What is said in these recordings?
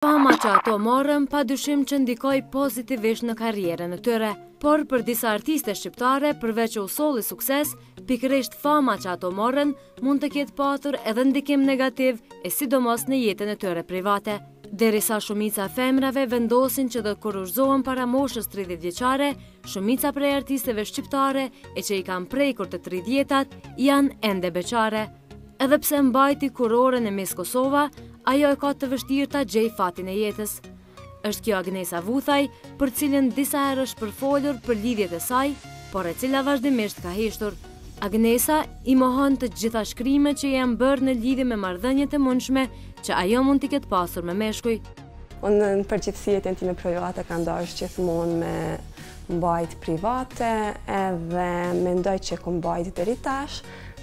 Fama që ato morën pa dyshim që ndikoj pozitivisht në karrierën e tyre, por për disa artiste shqiptare, përveç që u solli sukses, pikërisht fama që ato morën mund të ketë patur edhe ndikim negativ e sidomos në jetën e tyre private. Derisa shumica e femrave vendosin që do të kurorëzohen para moshës 30 vjeçare, shumica prej artisteve shqiptare e që i kanë prekur të 30-tat janë ende beqare. Edhe pse mbajti kuroren e Miss Kosova, ajo e ka të vështirë ta gjej fatin e jetës. Është kjo Agnesa Vuthaj, për cilën disa herë është përfolur për lidhjet e saj, por e cila vazhdimisht ka heshtur. Agnesa i mohon të gjitha shkrimet që janë bërë në lidhje me marrëdhëniet e mundshme që ajo mund t'i ketë pasur me meshkuj. Unë në përgjithësi jetën time private ka ndashur gjithmonë me mbajt private edhe mendoj që kom mbajt deri tash.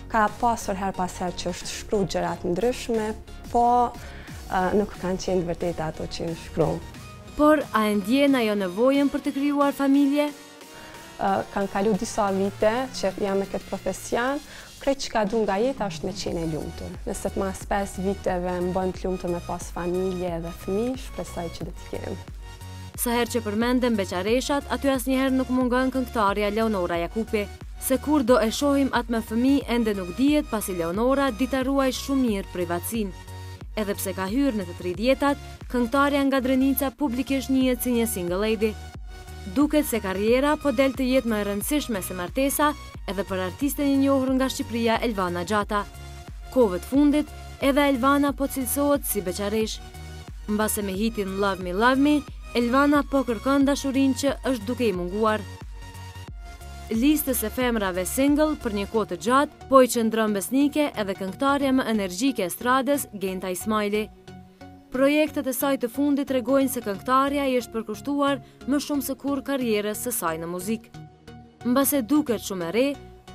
Ka pasur her pas her që është shkru gjërat ndryshme, po nuk kanë qenë vërteta ato që në shkru. Por a e ndjen ajo nevojën për të krijuar familje? Kanë kalu disa vite që jam me këtë profesion, krejt që ka du nga jeta është me qenë e lumtur. Nëse të mas 5 viteve më bën të lumtur me pas familje dhe fëmijë, shpresoj që do t'i kem. Sa herë që përmendem beqareshat, aty asnjëherë nuk mungon këngëtarja Leonora Jakupi. Se kur do e shohim atë me fëmijë ende nuk dihet, pasi Leonora di ta ruaj shumë mirë privatësinë. Edhe pse ka hyrë në të 30-tat, këngëtarja nga Drenica publikisht njihet si një single lady. Duket se karriera po del të jetë më e rëndësishme se martesa edhe për artisten e njohur nga Shqipëria Elvana Gjata. Kohëve të fundit, edhe Elvana po cilësohet si beqaresh. Mbase me hitin Love Me, Elvana po kërkon dashurinë që është duke i munguar. Listës e femrave single për një kohë të gjatë, po i qëndron besnike edhe këngëtarja më energjike e estradës, Genta Ismaili. Projektet e saj të fundit tregojnë se këngëtarja i është përkushtuar më shumë se kur karrierës së saj në muzikë. Mbase duket shumë e re,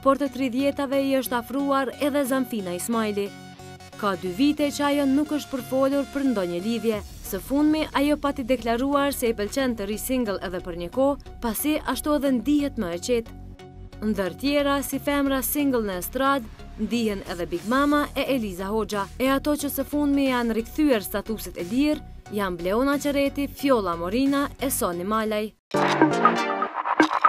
por të 30-tave i është afruar edhe Zamfina Ismaili. Ka 2 vite që ajo nuk është përfolur për ndonjë lidhje. Së fundmi, ajo pati deklaruar se i pëlqen të ri single edhe për një kohë, pasi ashtu edhe ndihet më e qetë. Ndër tjera, si femra single në estrad, ndihen edhe Big Mama e Eliza Hoxha. E ato që së fundmi janë rikthyer statuset e lirë, janë Bleona Qereti, Fjolla Morina e Soni Malaj.